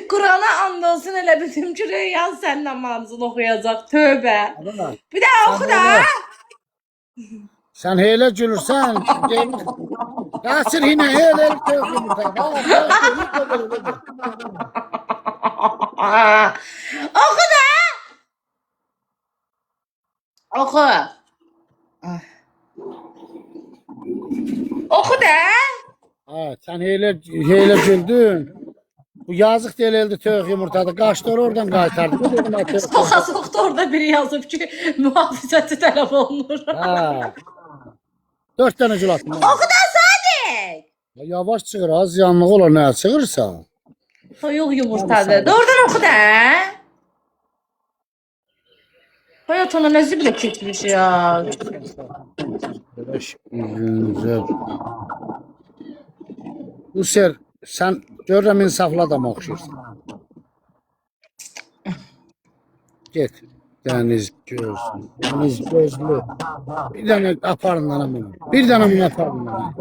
Kur'an'a and olsun elə bildim ki, Reyhan sənin namazını oxuyacaq. Tövbə. Bir də oxu da. Sen hele gülürsen. Kaçır yine hele tövbe mutlaka. Oxu da. Oxu. Oxu da. Ha, sen hele güldün. Bu yazık değil elde tövbe yumurtadı. Kaçtı oradan kaytardı. Soxda orada biri yazıb ki, mühafizəti tələb olunur. Ha. 4 tane gül atma. Oxu da Sadiq. Yavaş çığır, az yanlığı olur ne çığırsa. Soyuq yumurtadır. Doğrudan oxu da. Hayat ona nə zibilə keçmiş ya. Bu ser sen görürəm insaflı adam oxşuyursun. Get. Deniz gözlü. Deniz gözlü. Bir tane aparın lan bunu. Bir tane bunu aparın lan.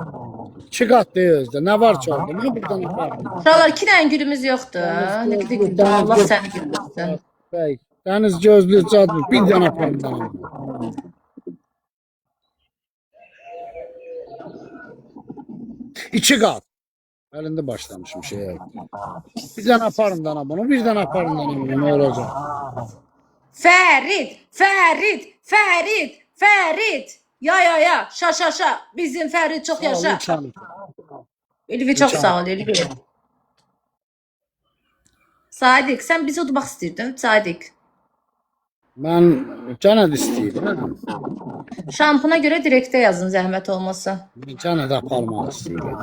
2 qat deyirdi. Nə var ki orada? Bunu bir tane aparın. Uşaqlar 2 dənə gülümüz yoxdur. Nə qədər güldür. Allah səni güldürsün. Bəy. Deniz gözlü cadlı. Bir tane aparın lan. 2 qat. Elinde başlamışım şeye. Bir tane aparın dana bunu. Bir tane aparın dana bunu. Ne olacak? Fərid, Fərid, Fərid, Fərid. Ya. Şa. Bizim Fərid çox yaşa. Elvi çox sağ ol, Elvi. Sadiq, sən bizi udmaq istəyirdin, Sadiq. Mən gənə də istəyirəm. Şampuna görə direktə yazın, zəhmət olmasa. Gənə də aparmaq istəyirəm.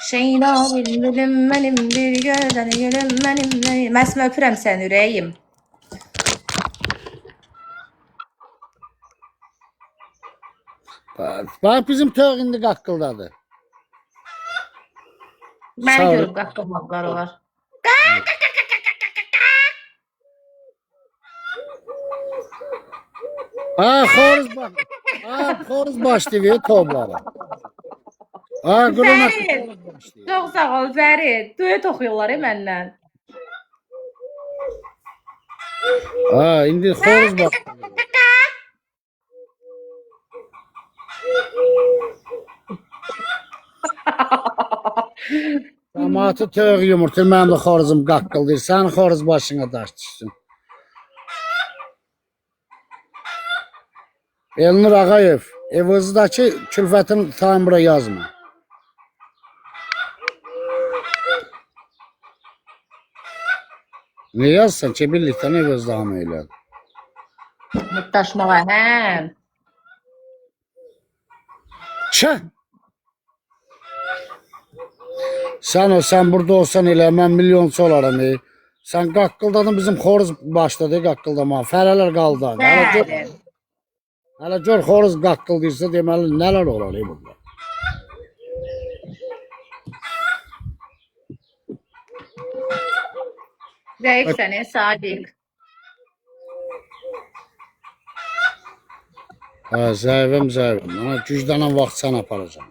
Şeyda bildim mənim bir gözəl gülüm mənim. Məsmə öpürəm səni ürəyim. Bax bizim tövq indi qaqqıldadır. Məni görüb qaqqılmaqları var. Ha xoruz baş. Ha xoruz başlayır toplara. Ha quruna. Çox sağ ol Fərid. Duet oxuyurlar məndən. Ha indi xoruz baş. Cəmaatı tövq yumurtur, mənim də xoruzum qaqqıldayır. Sən xoruz başına daş düşsün. Elnur Ağayev, evinіздeki külfətin tamira yazma. Ne yazsan ki birlikten evinizdə hamı elədi. Mutdaşmağa, həm. Çə! Sen burada olsan elə, mən milyonçu olaram. Sen qaqqıldadın, bizim xoruz başladı qaqqıldama. Fərələr qaldı. Bəli. Hələ gör xoruz qaqqıldayırsa deməli nələr olar burada. Zəif səni, Sadiq. Hə, zəvim. Ona güclənən vaxt sən aparacam.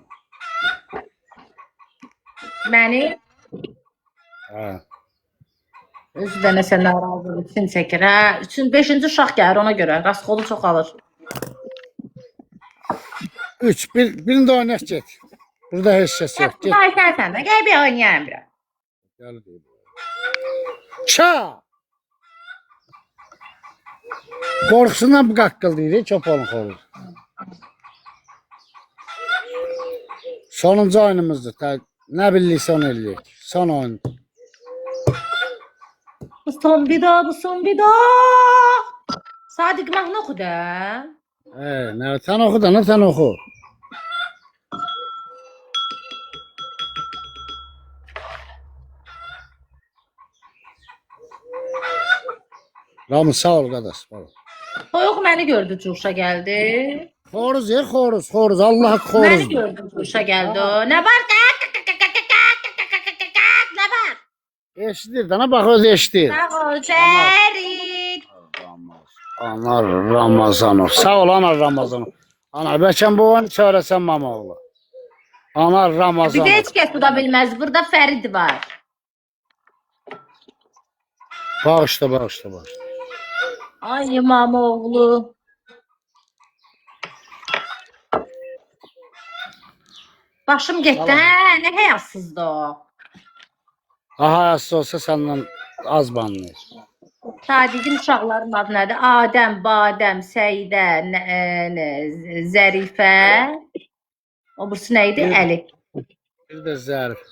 Məni Hə. özü də nəsə narazılıq üçün çəkir. Hə, 5-ci uşaq gəlir ona görə. Rasxolu çox alır. 3, birini də oynaq get. Burada heç kəs yox. Get. Sən də gəl bir oynayalım biraz. Gəl deyim. Ça! Qorxusundan bu qaqqıldayır, çopalın xoruz. Sonuncu oyunumuzdur. Nə bilirsə onu eləyək. Son oyun. Bu son bir daha. Sadiq mahnı oxu da. Nə, sən oxu da, sən oxu. Ramı sağ ol qardaş. Toyuq məni gördü, cuşa gəldi. Xoruz, xoruz. Allah xoruz. Məni gördü, cuşa gəldi o. Nə var? Nə var? Eşidir, dana bax öz eşidir. Sağ ol, Fərid. Ana Ramazanov. Sağ ol ana Ramazanov. Ana bəlkə bu oyunu çağırəsən Mamoğlu. Ana Bir Ramazanov. də heç kəs tuta bilməz. Burada Fərid var. Bağışla, bağışla, bağışla. Ay İmamoğlu. Başım getdi. Hə, nə həyasızdı o. Aha, asıl olsa senden az banlayır. Sadiqin uşaqların adı nədir? Adəm, Badəm, Səidə, Zərifə. O birisi nə idi? Əli. Bir de Zərif.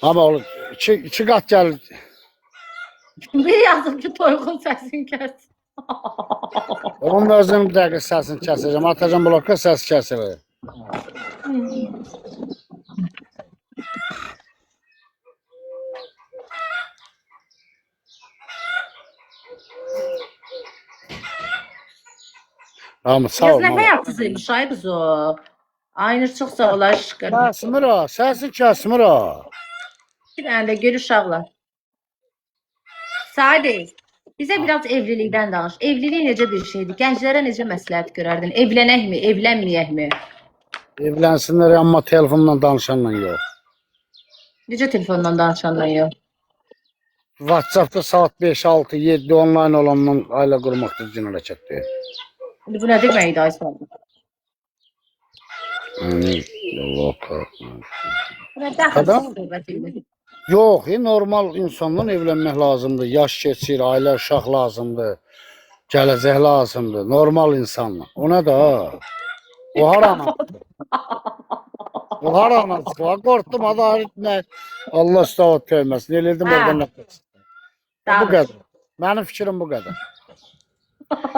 Ama oğlum iki kat gel. Bir yazdım ki toyğun səsini kəs. Onun özünün bir dakika sesini keseceğim. Atacağım bloka ses kesilir. Ama sağ Yaz ol. nə həyasızıymış ay qız o. Aynur çox sağ ol aşkım. Kesmir o. Sesini kesmir o. Bir dənə də gör uşaqlar. Sadiq, bizə biraz evlilikdən danış. Evlilik necə bir şeydir? Gənclərə necə məsləhət görərdin? Evlənəkmi, evlənməyəkmi? Evlensinler ama telefonla danışanla yok. Necə telefondan danışandan yox? WhatsApp'ta saat 5, 6, 7 online olanla aile kurmak düzgün hareket değil. Bu nə deməkdir ay sağ ol? Allah kahretsin. Bu nə dəxilsiz söhbətidir? Yok, normal insanla evlenmek lazımdır. Yaş geçir, aile uşaq lazımdır. Gelecek lazımdır. Normal insanla. Ona da ha. O harana. O harana. Korktum adı ne? Allah üstad tövməsin. Elirdim Ha. oradan nefes. Bu Danış. kadar. Benim fikrim bu kadar.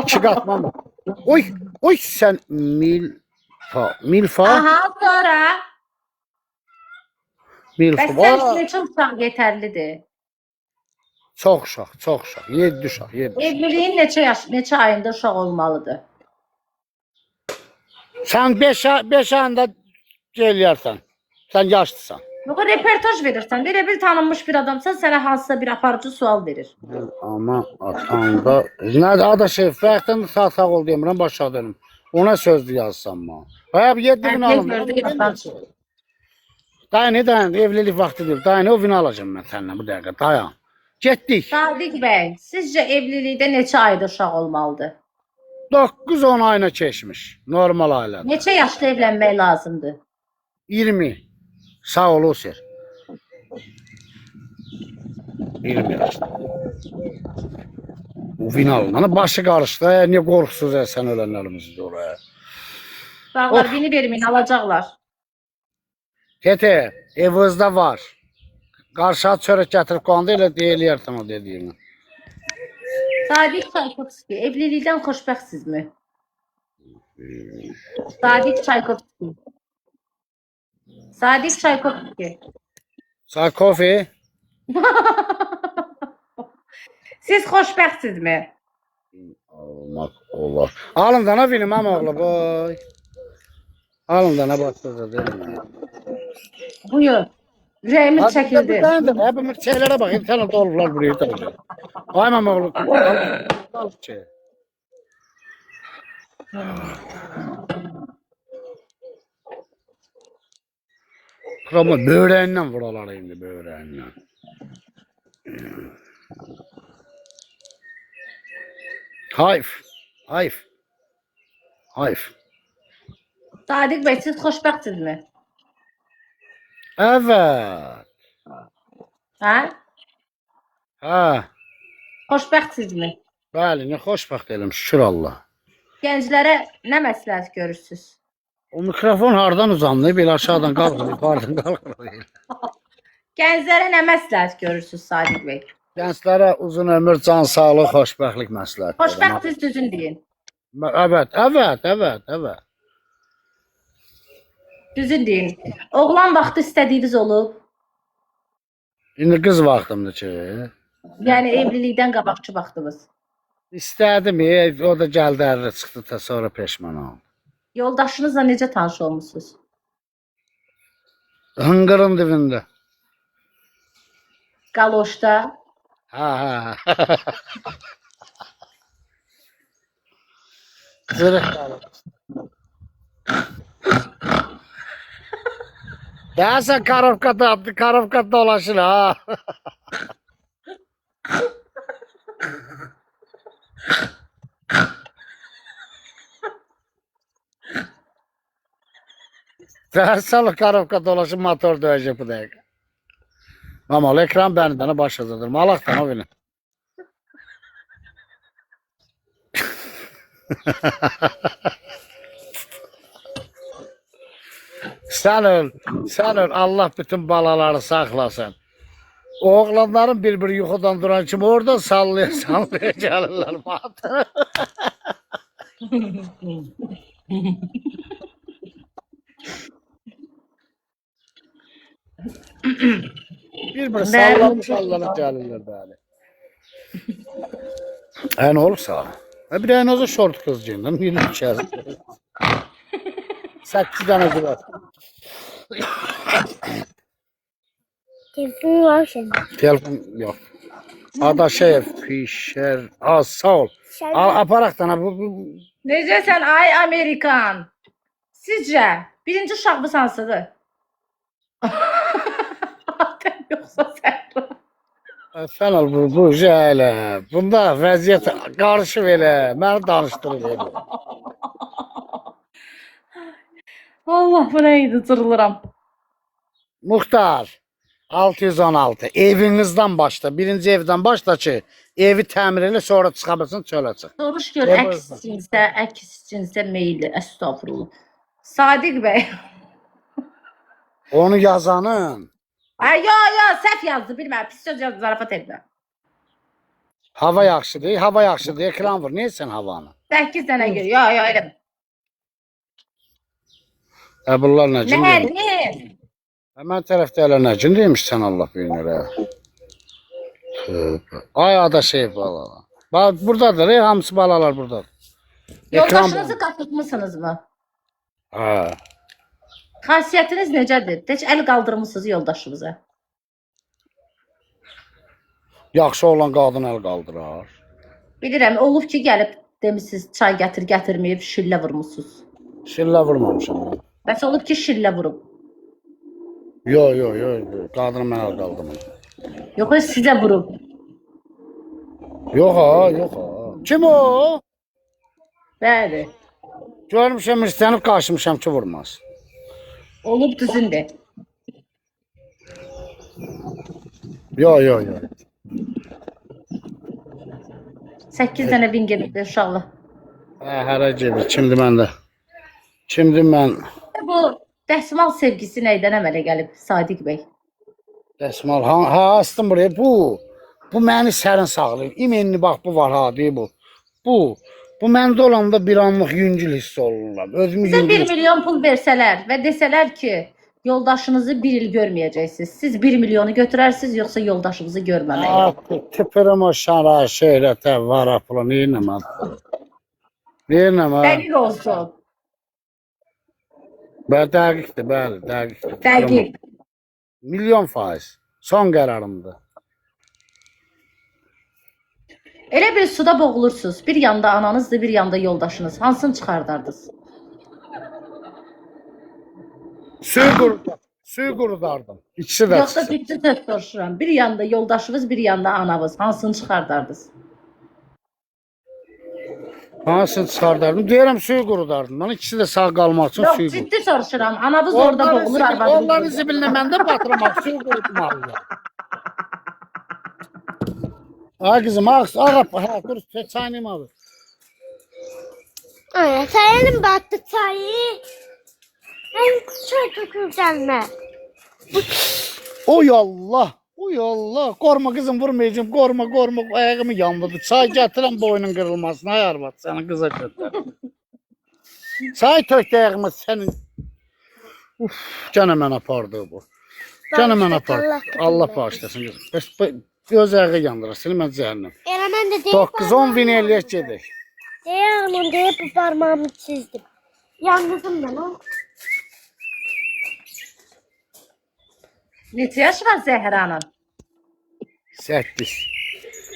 İki katman. Oy sen milfa. Aha, sonra. Milfa. Bəs sən üçün neçə uşaq yetərlidir? Çok uşaq, çok uşaq. 7 uşaq, 7. Evliliyin neçə ayında uşaq olmalıdır? Sen 5 ayında gelirsən. Sen yaşlısan. Yox, reportaj verirsən. Elə bir tanınmış bir adamsan, sənə hansısa bir aparıcı sual verir. Ama atanda ne ada şey fərqdən sağ ol demirəm başa dönüm. Ona sözlü yazsam mı? Hə 7 bin alım. Dayan evlilik vaxtı deyil. Dayan o vin alacağım mən səndən bu dəqiqə. Dayan. Getdik. Sadiq bəy, sizcə evlilikdə neçə ayda uşaq olmalıdır? 9-10 ayına keçmiş. Normal ailədə. Neçə yaşda evlənmək lazımdır? 20. Sağ ol Osir. 20 yaşda. Bu vin alınana başı qarışdı. Niye qorxusuz sən ölənlərimiz oraya? Dağlar beni vermin alacaqlar. Tete, evinizdə var. Qarşıya çörək gətirib qoyanda elə deyilirdim o dediyini. Sadiq Çaykovski, evlilikdən xoşbəxtsizmi? Sadiq Çaykovski. Sadiq Çaykovski. Sarkofi, Siz xoşbəxtsizmi? olmaz, olar. Alın dana bilim ama oğlu boy. Alın dana başladı değil mi? Buyur. Ürəyimiz çəkildi. Hepimiz şeylere bak, internet olurlar buraya da. Ayman oğlu. Al şey. Ama böğreğinden vuralar indi böğreğinden. Hayf. Hayf. Hayf. Sadiq bəy, siz xoşbəxtsizmi? Evet. Hə? Ha. Xoşbəxtsizmi? Bəli, nə xoşbəxt elim, şükür Allah. Gənclərə nə məsləhət görürsüz? O mikrofon hardan uzandı? Belə aşağıdan qalxır, yuxarıdan qalxır. Gənclərə nə məsləhət görürsüz Sadiq bəy? Gənclərə uzun ömür, can sağlıq, xoşbəxtlik məsləhət. Xoşbəxtsiz düzün deyin. Evet. Düzün deyin. Oğlan vaxtı istədiyiniz olub? İndi qız vaxtımdır ki. Yəni evlilikdən qabaqçı vaxtınız. İstədim, o da gəldi ərlə çıxdı da sonra peşman oldu. Yoldaşınızla necə tanış olmusunuz? Hınqırın dibində. Qaloşda. Ha. Zırıq qalır. Ya sen Karovka dolaşır ha. Sen salı Karovka dolaşır motor döyecek bu dakika. Ama ekran benden başladıdır. Malaktan o benim. Sen öl. Sen öl. Allah bütün balaları saklasın. Oğlanların bir yuxudan duran kimi orada sallaya sallaya gelirler. Bir sallana gelirler böyle. Ne olursa. Bir en azı şort kızcığından yürü içeri. 8 tane güler. Telefon var senin. Telefon yok. Adaşev, Fişer. Az sağ ol. Al aparaqdan bu. Necəsən ay Amerikan? Sizcə birinci uşaq hansıdır? Adəm yoxsa sən? Sən ol bu elə. Bunda vəziyyət qarışıb elə. Məni danışdırır elə. Allah bu nə idi cırılıram. Muxtar 616 evinizdən başla. Birinci evdən başla ki evi təmir elə sonra çıxabilsin çölə çıx. Soruş gör Ne əks cinsə meyli. Əstəğfurullah. Sadiq bəy. Onu yazanın Ay yo səhv yazdı bilməm. Pis söz yazdı zarafat etmə. hava yaxşıdır. Hava yaxşıdır. Ekran vur. Niyə sən havanı? 8 dənə gör. Yo elə. Bunlar nə cin Nə? demiş? Hemen tərəfdə elə nə cin demiş sən Allah bilir ha. Ay ada şey bala. Bax burdadır. Hamısı balalar burdadır. Yoldaşınızı qatırtmısınız mı? Ha. Xasiyyətiniz necədir? Heç əl qaldırmısınız yoldaşınıza? Yaxşı olan qadın əl qaldırar. Bilirəm, olub ki, gəlib demisiniz, çay gətirməyib, şillə vurmusunuz. Şillə vurmamışam. Bəs olub ki, şillə vurub. Yo. Qadını mən əl qaldırmadım. Yox, sizə vurub. Yox ha. Kim o? Bəli. Görmüşəm, istənib qaçmışam ki vurmaz. Olub düzündür. Yo. 8 dənə bin gedibdir uşaqlar. Hərə gibi. Kimdir məndə? Kimdir mən? Bu dəsmal sevgisi nəydən əmələ gəlib Sadiq bəy? Dəsmal. Ha, astım buraya. Bu məni sərin sağlayır. İmenli bax bu var ha deyib bu. Bu məndə olanda bir anlıq yüngül hiss olurlar. Özümü Sizə 1 yüngül. milyon pul versələr və desələr ki, yoldaşınızı 1 il görməyəcəksiniz. Siz 1 milyonu götürərsiniz, yoxsa yoldaşınızı görməməyə? Tipirim o şara, şöhrətə, vara pula, neyinəm? Neyinəm? Dəqiq olsun. Dəqiqdir, bəli, dəqiqdir. Dəqiq. Milyon faiz. Son qərarımdır. Elə bir suda boğulursunuz. Bir yanda ananızdır, bir yanda yoldaşınız. Hansını çıxardardınız? Suyu qurudardım. İkisi də Yoxsa çıxsın. ciddi söz soruşuram. Bir yanda yoldaşınız, bir yanda anavız. Hansını çıxardardınız? Hansını çıxardardım? Deyirəm suyu qurudardım. Mən ikisi də sağ qalmaq üçün Yox, suyu qurudardım. ciddi soruşuram. Anavız orada boğulur, arvadınız. Onların zibilinə məndə batırmaq, suyu qurutmalıyım. Ay kızım, ha dur, çayınım abi. Ay, sayalım battı çayı. Ben çay töküleceğim mi? Oy Allah, korma kızım vurmayacağım, korma, ayağımı yandırdı. Çay gətirəm boynun kırılmasına, ay arvad, səni qıza götürəm. Çay tök ayağımı senin. Uf, gene mən apardı bu. Gene mən apardı. Allah bağışlasın kızım. Göz ayağı yandırar, seni mən zəhənnəm. Elə mən də deyib 9-10 bin eləyək gedək. deyəğimim deyib bu parmağımı çizdim. Yalnızım ben o. Neçə yaş var Zəhranın?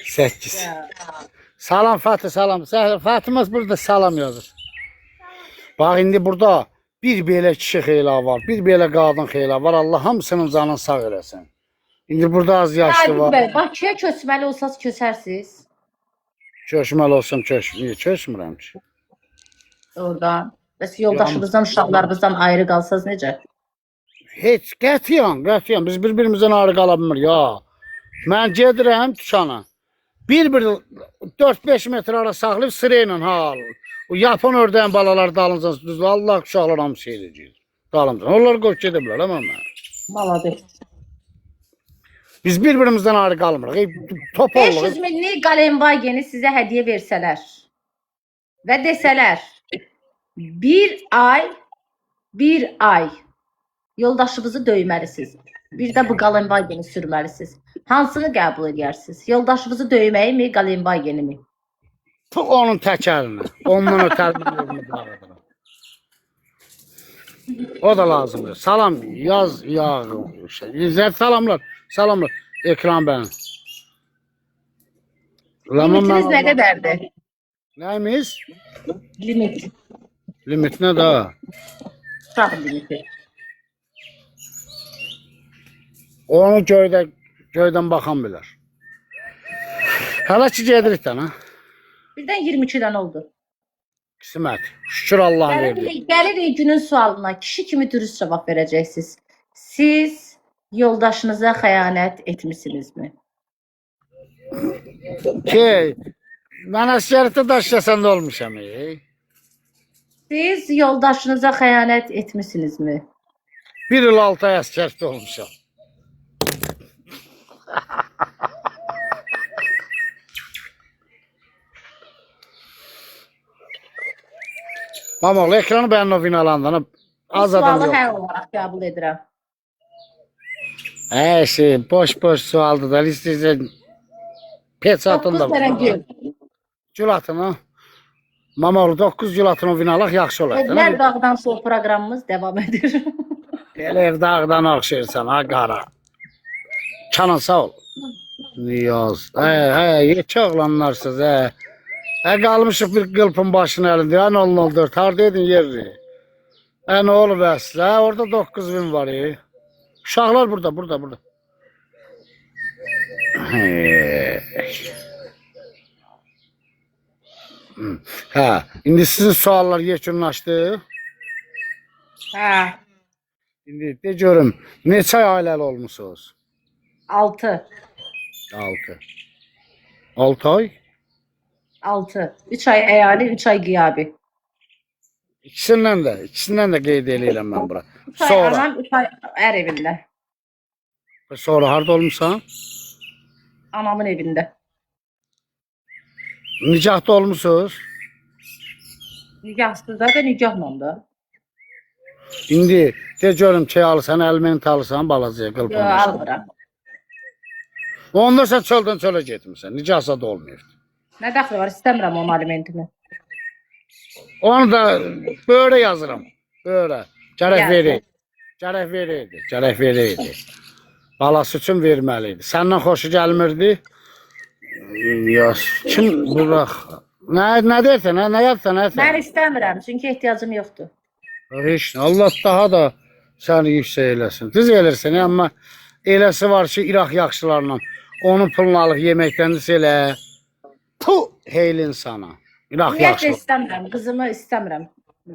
8. Salam Fatih, salam. Fatımız burada salam yazır. Bak indi burada Bir belə kişi xeyla var, bir belə qadın xeyla var. Allah hamısının canını sağ eləsin. İndi burada az yaşlı Sadiq var. bəy, Bakıya köçməli olsaz köçərsiz. Köçməli olsam köçmürəm ki. Oradan. Bəs yoldaşınızdan, uşaqlarınızdan ayrı qalsaz necə? Heç qətiyan. Biz bir-birimizdən ayrı qala bilmirik ya. Mən gedirəm dükana. Bir 4-5 metr ara saxlayıb sırayla ha. O yapan ördəyin balalar dalınca düz Allah uşaqlar hamısı eləyir. Dalınca. Onlar qoş gedə bilər amma mən. Maladır. Biz bir-birimizdən ayrı qalmırıq. Top 500 oluruq. minlik Galenvageni sizə hədiyyə versələr və desələr bir ay yoldaşınızı döyməlisiniz. Bir də bu Galenvageni sürməlisiniz. Hansını qəbul edərsiniz? Yoldaşınızı döyməyi mi, Galenvageni mi? Onun təkərini. Ondan ötərini yolunu bağladıram. O da lazımdır. Salam yaz yağ. İzzət salamlar. Salamlar. Ekran benim. Limitiniz nə qədərdir? Nəyimiz? Limit. Limit nə də? Uşaq limiti. Onu göydən baxan bilər. Hələ ki gedirik də, ha? Birdən 22-dən oldu. Qismət. Şükür Allah'a verdi. Gəlirik günün sualına. Kişi kimi dürüst cavab verəcəksiniz. Siz yoldaşınıza xəyanət etmisinizmi? Ki, mən əsgərlikdə daşlasanda olmuşam. Siz yoldaşınıza xəyanət etmisinizmi? 1 il 6 ay əsgərlikdə olmuşam. Mamoğlu ekranı benim o vinalandan az Bu adam sualı yok. hə olaraq qəbul edirəm. Boş sualdı da istəyirsən pet 9 atın da. dənə gül. Cülatını. Mamoğlu 9 cülatını vinalaq yaxşı olar. Evlər dağdan sol proqramımız devam edir. Elə ev dağdan axşırsan ha qara. Canan sağ ol. Niyaz. Yekə oğlanlarsınız qalmışıq bir qılpın başının əlində. 004 hardaydın yerli? Nə olub əslə? Orada 9000 var. Uşaqlar burada. İndi sizin suallar yekunlaşdı. Hə, İndi de görüm, neçə ay ailəli olmusunuz? 6. 6 ay? 6. 3 ay əyali, 3 ay qiyabi. İkisindən də qeyd eləyirəm mən bura. 3 ay Sonra, anam, 3 ay ər evində. sonra harda olmusan? Anamın evində. Nikahda olmusunuz? Nikahsız da nikahla da. İndi de görüm ki alırsan, əlimini alırsan balacaya Yox, qılpın. almıram. Onda sən çöldən çölə getmirsən, nikahsa da olmuyor. Nə dəxli var, istəmirəm onun alimentini. Onu da böyle yazıram, böyle. Gərək Yazın. verəydi. Balası üçün verməliydi. Səndən xoşu gəlmirdi. Yaz, kim bırax? Nə deyirsən, nə yapsan, nə Mən istəmirəm, çünki ehtiyacım yoxdur. Heç, Allah daha da səni yüksək eləsin. Düz elirsən, amma eləsi var ki, İraq yaxşılarla onun pulunu alıb yeməkdəniz elə. Puh, heylin sana. İraq Ümumiyyətlə yaxşılar. istəmirəm, qızımı istəmirəm.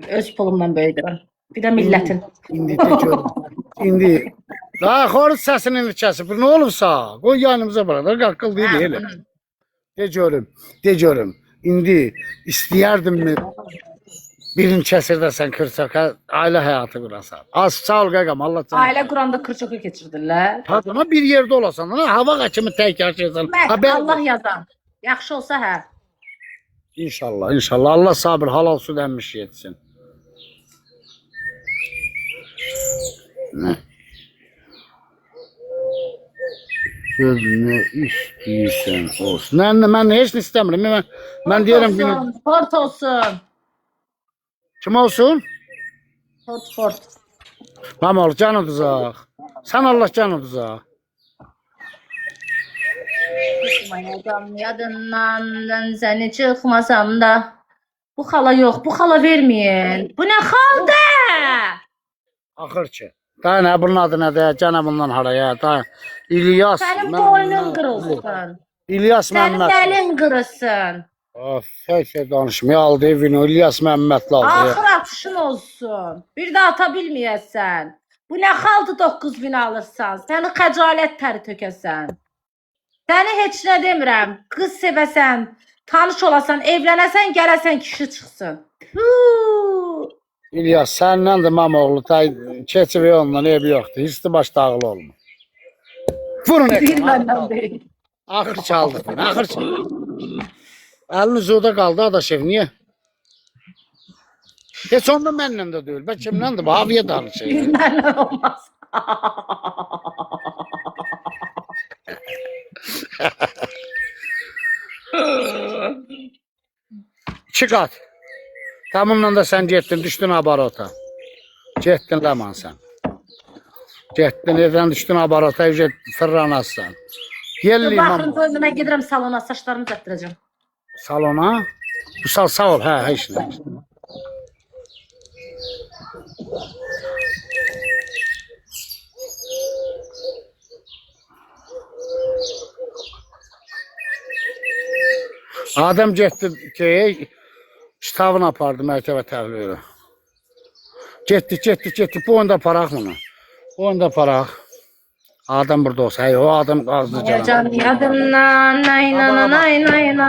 Öz pulumla böyüdürəm. Bir də millətin. İndi de görüm. İndi. Daha xoruz səsini kəsib. Nə olursa, qoy yanımıza bırak. Qaqqıl deyil elə. De görüm. İndi istəyərdim mi birini kəsirdəsən kırçaka, ailə həyatı qurasan. Az sağ ol qaqam, Allah canım. Ailə quranda kırçoku keçirdirlər. Ama bir yerde olasan, hava kaçımı tek yaşayasan. Mən Allah yazan. Yaxşı olsa hə. İnşallah. Allah sabır, halal su denmiş yetsin. Ne? Söz ne istiyorsan olsun. Ben hiç istemiyorum. Ben diyelim ki Fort olsun. kim olsun? Fort. Mamal canı tuzak. Sen Allah canı tuzak. Çıkmayacağım yadından seni çıkmasam da. Bu xala yox, bu xala verməyin. Bu nə xaldır? Axır ki. Daha nə bunun adı nədir? Gənə bundan haraya? Da İlyas. Sənin boynun qırılsın. İlyas Sənin Məmməd. əlin qırılsın. Of, şey danışmaya aldı evini. İlyas Məmmədli aldı. Axır atışın olsun. Bir də ata bilməyəsən. Bu nə xaldı 9000 alırsan? Səni xəcalət təri tökəsən. Səni heç nə demirəm. Qız sevəsən, tanış olasan, evlənəsən, gələsən kişi çıxsın. Huu. İlyas səndən də mamoğlu keçib ondan ev yoxdur. Histi baş dağılı olma. Vurun Bir ekran. məndən deyil. Axır çaldı. Axır çaldı. Əlini zoda qaldı Adaşev. Niyə? Heç onda mənlə də deyil. Bə kimləndir? Bu haviyə danışır. Bir məndən olmaz. İki qat. Tamamla da sən getdin, düşdün abarota. Getdin Ləman sən. Getdin, evdən düşdün abarota, evcə fırlanasın. Yelli Baxın, imam. özümə gedirəm salona, saçlarımı düzəltdirəcəm. Salona. Bu sağ ol, hə, heç nə. Adəm getdi ki, kitabını apardı məktəbə təhvil edir. Getdi. Bu oyunda paraq mı? Bu oyunda paraq. Adam burada olsa, hey, o adam ağzını Can canım. yadımdan,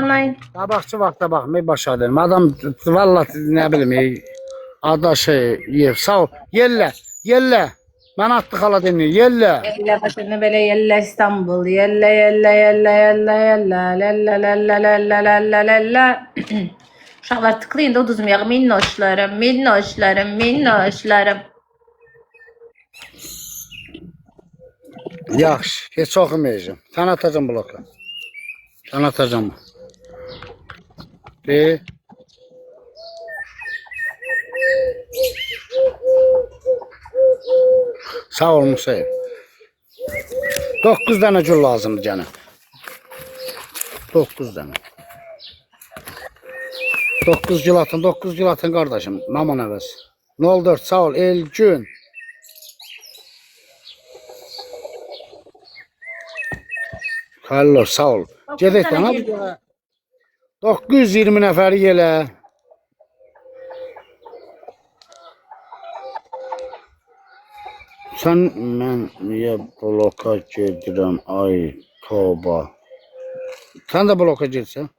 nay. Tabaqçı vaxta baxmayı başa dedim. Adam vallahi nə bilim, ada şey, yer, sağ ol. Yellə. Mən attı xala dinləyir, yellə. Yellə başını belə yellə İstanbul, yellə. Uşaqlar tıklayın da uduzmayaq, minnoşlarım. Yaxşı, heç oxumayacağım. Sən atacam bloka. Sən atacam. De. Sağ ol Musayev. 9 dənə gül lazımdır canım. 9 dənə. 9 gül atın qardaşım. Maman əvəz. 04 sağ ol Elgün. Xəllər sağ ol. Gedək də nə bu? 920 nəfəri yelə. Sən mən niyə bloka gedirəm ay toba. Sən də bloka girsən.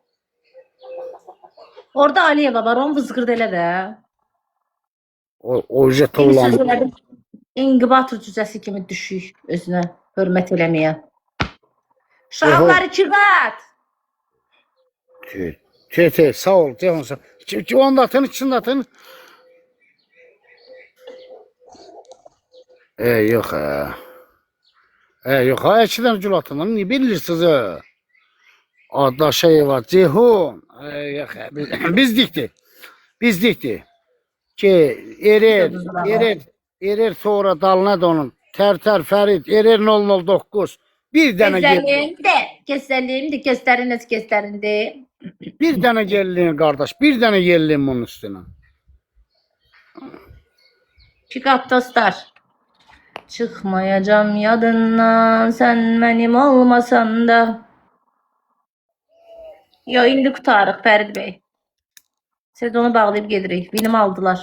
Orada Aliyeva var, onu vızqırd elə də. O jet olan. İnqibator cüzəsi kimi düşük özünə hörmət eləməyə. Uşaqlar iki qat. Sağ ol. Onu da atın, ikisini de atın. Yox yox, iki dənə gül atın. Niyə bilirsiniz? Adda şey var, Ceyhun. Yox, bizdikdir. Ki, erer sonra dalına da onun. Ter Ferid, erer 009. Bir dənə Göstərimdir, göstərindi. Bir dənə gelin qardaş, bir dənə gelin bunun üstünə. İki qat dostlar. Çıxmayacam yadından, sən mənim olmasan da. Yo, indi qutarıq Fərid bəy. Sezonu bağlayıb gedirik. Binim aldılar.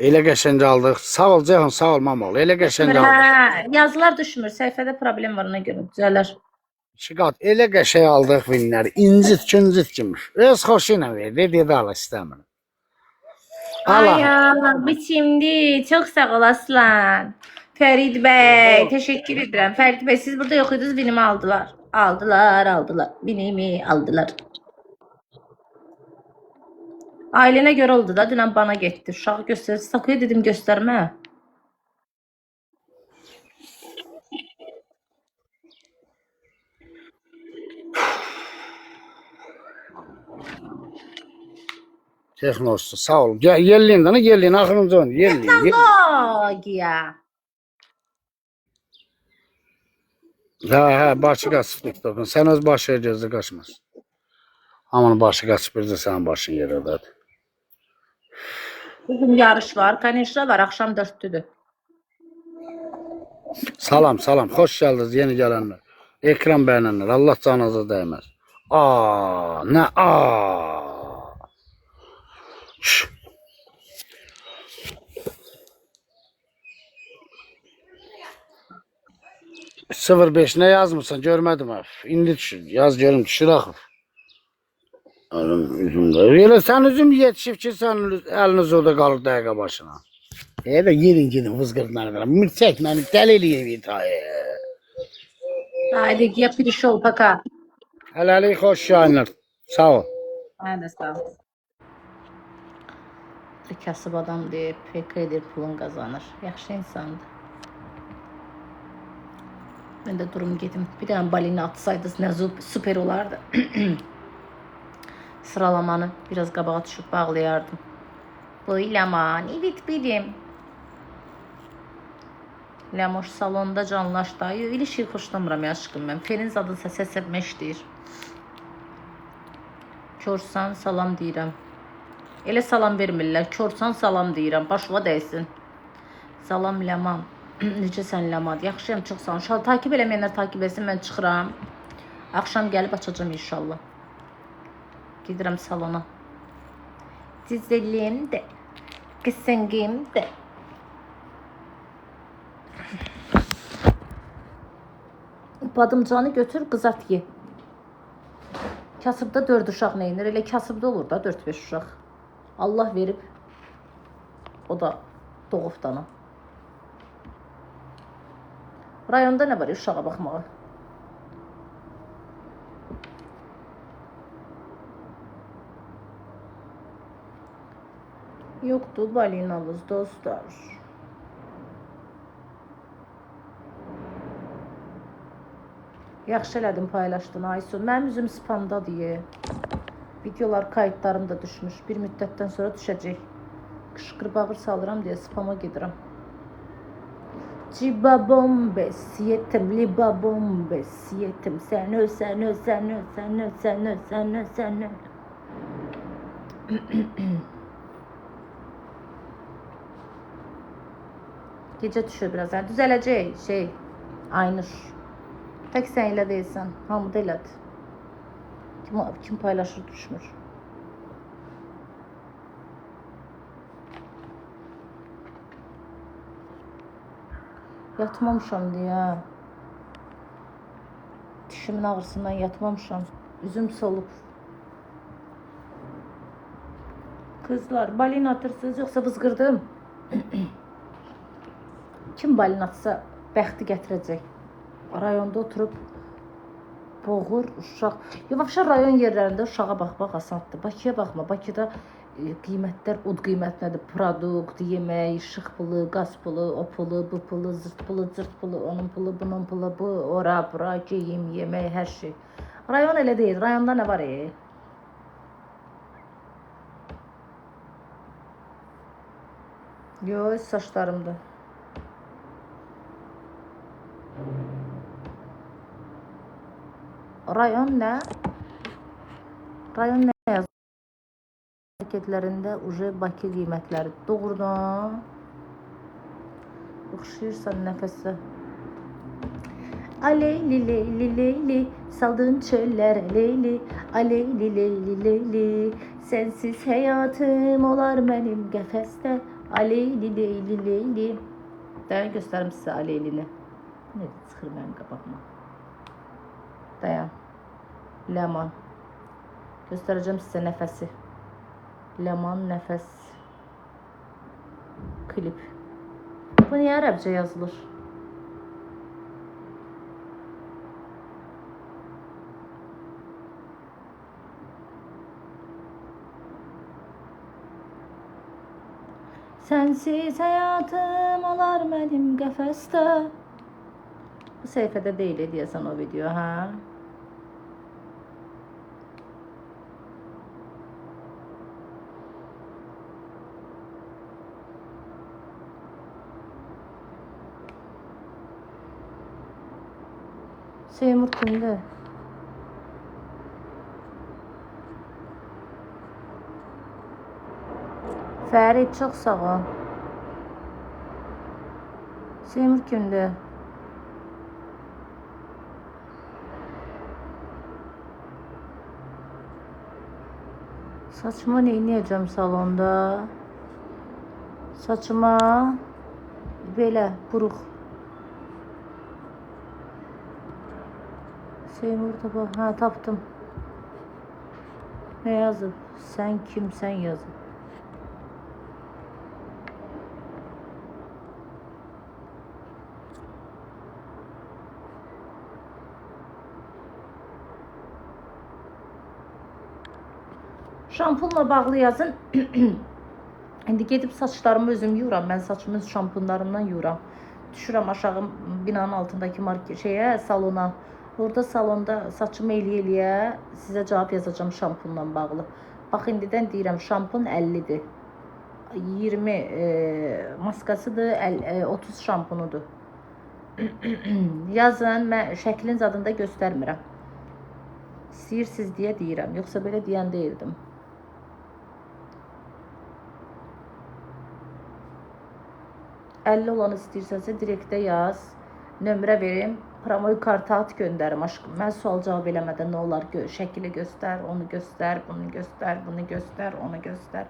Elə qəşəng aldıq. Sağ ol Ceyhun, sağ ol Mamal. Elə qəşəng aldıq. Hə, yazılar düşmür. Səhifədə problem var, ona görə düzələr. Şiqat, elə qəşəng aldıq vinləri. İncit kimi. Öz xoşu ilə verdi, dedi ala istəmirəm. Ay Allah, biçimdi. Çox sağ ol aslan. Fərid bəy, təşəkkür edirəm. Fərid bəy, siz burada yox idiniz, binimi aldılar. Aldılar. Binimi aldılar. Ailənə görə oldu da, dünən bana getdi. Uşağı göstərdi. Sakuya dedim göstərmə. Texnosu, sağ ol. Yellin dana, yellin, axırıncı oyun. Yellin. Texnologiya. Hə, başı qaçıb TikTok'un. Sən öz başı gözü qaçmaz. Aman başı qaçıb bir də sənin başın yerədir. Bugün yarış var. Kanişra var. Akşam 4'tüdür. Salam, salam. Xoş gəldiniz yeni gələnlər. Ekran bəyənənlər. Allah canınıza dəymez. Aa, nə aa. Şş, 05 nə yazmısan? Görmədim ha. İndi düşür. Yaz görüm düşür axı. Alım üzümdə. Elə sən üzüm yetişib ki, sən əliniz orada qalır dəqiqə başına. Elə yerin gidin vızqırtları verin. Mirçək məni dəli eləyir itayı. Haydi yap bir iş ol paka. Hələlik xoş yayınlar. Sağ ol. Hadi sağ ol. Kasıb adam deyib, PK edir, pulun qazanır. Yaxşı insandır. Ben de durum gedim. Bir tane balina atsaydınız ne süper olardı. Sıralamanı biraz qabağa düşüb bağlayardım. Bu Leman, evet benim. Lemoş salonda canlaşdı. Öyle şey xoşlamıram ya aşkım ben. Ferin adı səs etmək Körsan salam deyirəm. Elə salam vermirlər. Körsan salam deyirəm. Başıma dəysin. Salam Leman. Necəsən Leman? Yaxşıyam, çox sağ ol. İnşallah takip eləməyənlər takip etsin. Mən çıxıram. Axşam gəlib açacağım inşallah. Gedirəm salona. Dizelim də. Qısıngim də. Badımcanı götür, qızart ye. Kasıbda 4 uşaq neynir? Elə kasıbda olur da 4-5 uşaq. Allah verib. O da doğub dana. Rayonda nə var uşağa baxmağa? Yoktu balinamız dostlar. Yaxşı elədim paylaşdın Aysun. Mənim üzüm spamda diye. Videolar kayıtlarımda düşmüş. Bir müddətdən sonra düşəcək. Qışqır bağır salıram deyə spama gedirəm. Ciba bombes yetim, liba bombes yetim. Sen öl, sen öl, sen öl, sen öl, sen öl, sen öl, sen öl. Gecə düşür biraz. Yani düzələcək şey. Aynur. Tək sən elə deyilsən. Hamı da elədir. Kim paylaşır düşmür. Yatmamışam diye. Dişimin ağrısından yatmamışam. Üzüm solub. Kızlar balin atırsınız yoksa vızqırdım. Kim balin atsa bəxti gətirəcək. Rayonda oturup boğur uşaq. Vəbşə rayon yerlərində uşağa baxmaq asandır. Bakıya baxma. Bakıda qiymətlər od qiymətlədir. Produkt, yemək, işıq pulu, qaz pulu, o pulu, bu pulu, zırt pulu, cırt pulu, onun pulu, bunun pulu, bu, ora, bura, geyim, yemək, hər şey. Rayon elə deyil. Rayonda nə var? Yo, saçlarımda. Rayon nə? Rayon nə yazır? Marketlərində uje Bakı qiymətləri. Doğrudan. Oxşayırsan nəfəsə. Aleyli leyli leyli saldığın çöllere leyli. Aleyli leyli leyli sensiz hayatım olar benim qəfəsdə. Aleyli leyli leyli. Dayan göstərim sizə Aleylini. Nədir çıxır mənim qabağıma? Dayan. Leman. Göstereceğim size nefesi. Leman nefes. Klip. Bu niye Arapça yazılır? Sensiz hayatım olar benim qəfəsdə. Bu səhifədə deyil deyəsən o video, ha? Seymur kimdə? Fərid, çox sağ ol. Seymur kimdir? Saçımı neyniyəcəm salonda? Saçıma belə buruq. Seymur da bax, hə, tapdım. Ne yazıb? Sən kimsən yazıb. Şampunla bağlı yazın. İndi gedib saçlarımı özüm yuram. Mən saçımı şampunlarımdan yuram. Düşürəm aşağı binanın altındaki salona. Orada salonda saçımı eləyə sizə cavab yazacağım şampunla bağlı. Bax indidən deyirəm, şampun 50-dir. 20 maskasıdır, 30 şampunudur. Yazın, mən şəklin zadında göstərmirəm. İstəyirsiniz deyə deyirəm, yoxsa belə deyən deyildim. $50 olan istəyirsənsə direktə yaz, nömrə verim, promoy kartı at göndərim aşkım. Mən sual cavab eləmədən nə olar, şəkili göstər, onu göstər, bunu göstər, bunu göstər, onu göstər.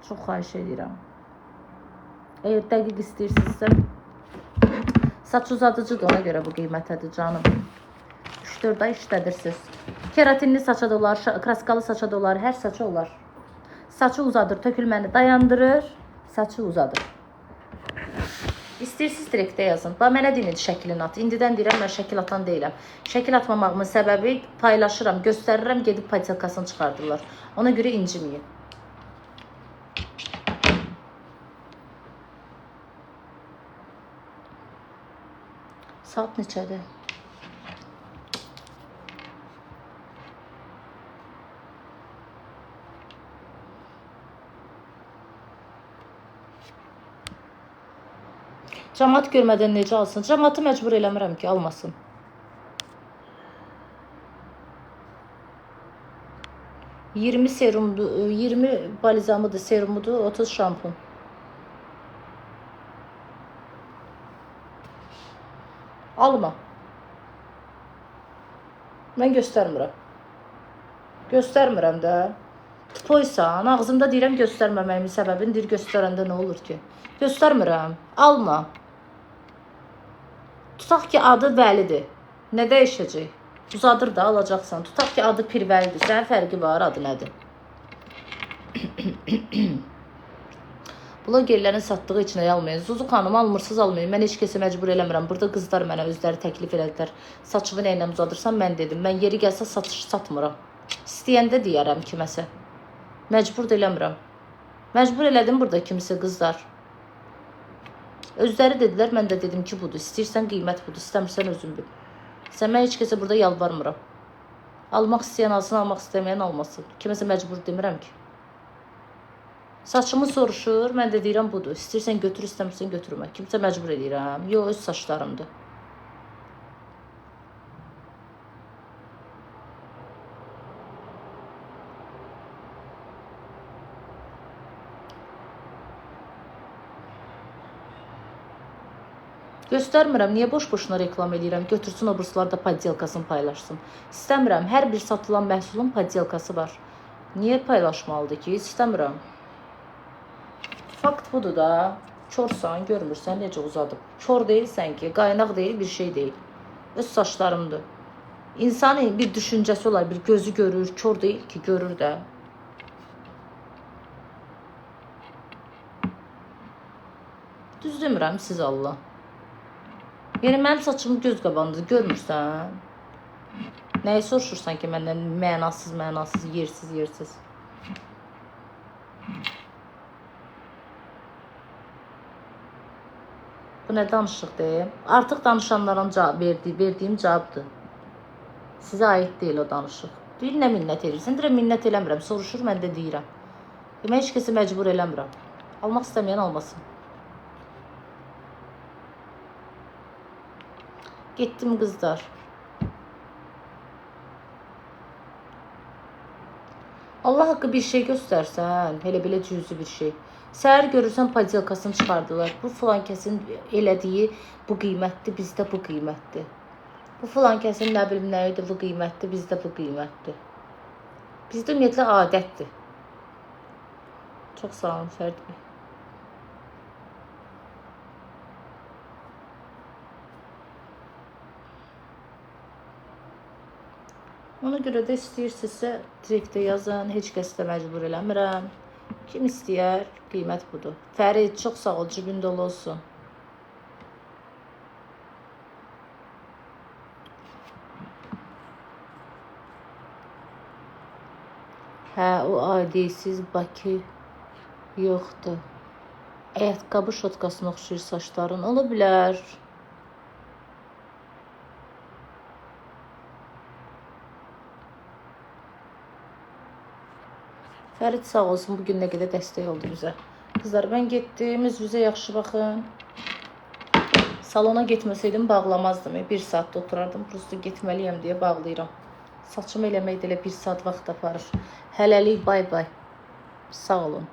Çox xahiş edirəm. Eğer dəqiq istəyirsinizsə, saç uzadıcıdır, ona görə bu qiymətədir canım. 3-4 ay işlədirsiniz. Keratinli saça da olar, kraskalı saça da olar, hər saça olar. Saçı uzadır, tökülməni dayandırır, saçı uzadır. İstəyirsiniz direktə yazın. Bax, mənə deyin şəklini at. İndidən deyirəm, mən şəkil atan deyiləm. Şəkil atmamağımın səbəbi paylaşıram, göstərirəm, gedib patilkasını çıxardırlar. Ona görə inciməyin. Saat neçədir? Cəmaat görmədən necə alsın? Cəmaatı məcbur eləmirəm ki, almasın. $20 balizamıdır, serumudur, 30 şampun. Alma. Mən göstərmirəm. Göstərmirəm də. Poysan, ağzımda deyirəm göstərməməyimin səbəbini deyir, göstərəndə nə olur ki? Göstərmirəm. Alma. Tutaq ki, adı Vəlidir. Nə dəyişəcək? Uzadır da, alacaqsan. Tutaq ki, adı Pirvəlidir. Sənin fərqi var, adı nədir? Blogerlərin satdığı için almayın. Zuzu xanım, almırsız almayın. Mən heç kəsə məcbur eləmirəm. Burada qızlar mənə özləri təklif elədilər. Saçımı nə ilə uzadırsan, mən dedim. Mən yeri gəlsə satmıram. İstəyəndə deyərəm kiməsə. Məcbur da eləmirəm. Məcbur elədim burada kimsə qızlar. Özləri dedilər, mən də dedim ki, budur. İstəyirsən qiymət budur, istəmirsən özün bil. Sən mən heç kəsə burada yalvarmıram. Almaq istəyən alsın, almaq istəməyən almasın. Kiməsə məcbur demirəm ki. Saçımı soruşur, mən də deyirəm budur. İstəyirsən götür, istəmirsən götürmə. Kimsə məcbur edirəm. Yox, öz saçlarımdır. Göstərmirəm, niyə boş-boşuna reklam edirəm? Götürsün, o burslar da poddelkasını paylaşsın. İstəmirəm, hər bir satılan məhsulun poddelkası var. Niyə paylaşmalıdır ki? İstəmirəm. Fakt budur da. Korsan, görmürsən necə uzadıb. Kor deyilsən ki, qaynaq deyil, bir şey deyil. Öz saçlarımdır. İnsanın bir düşüncəsi olar, bir gözü görür, kor deyil ki, görür də. Düz demirəm, siz Allah. Yəni, mənim saçımı göz qabanıdır, görmürsən? Nəyi soruşursan ki, məndən mənasız, yersiz. Bu nə danışıqdır? Artıq danışanların verdiyim cavabdır. Sizə aid deyil o danışıq. Deyir, nə minnət edirsən? Deyirəm, minnət eləmirəm. Soruşur, mən də deyirəm. Mən heç kəsi məcbur eləmirəm. Almaq istəməyən almasın. Getdim qızlar. Allah haqqı bir şey göstərsən, elə belə cüzi bir şey. Səhər görürsən podelkasını çıxardılar. Bu filan kəsin elədiyi bu qiymətdir, bizdə bu qiymətdir. Bu filan kəsin nə bilim nə idi bu qiymətdir, bizdə bu qiymətdir. Bizdə ümumiyyətlə adətdir. Çox sağ olun Fərd bəy. Ona görə də istəyirsinizsə direktə yazın, heç kəs də məcbur eləmirəm. Kim istəyər, qiymət budur. Fərid, çox sağ ol, cibin dolu olsun. Hə, o adisiz Bakı yoxdur. Ayaqqabı şotkasına oxşayır saçların, ola bilər. Fərid sağ olsun, bugün nə qədər dəstək oldu bizə. Qızlar, mən getdim, özünüzə yaxşı baxın. Salona getməsəydim bağlamazdım. 1 saatda oturardım, prosto getməliyəm deyə bağlayıram. Saçımı eləmək də elə 1 saat vaxt aparır. Hələlik, bay bay. Sağ olun.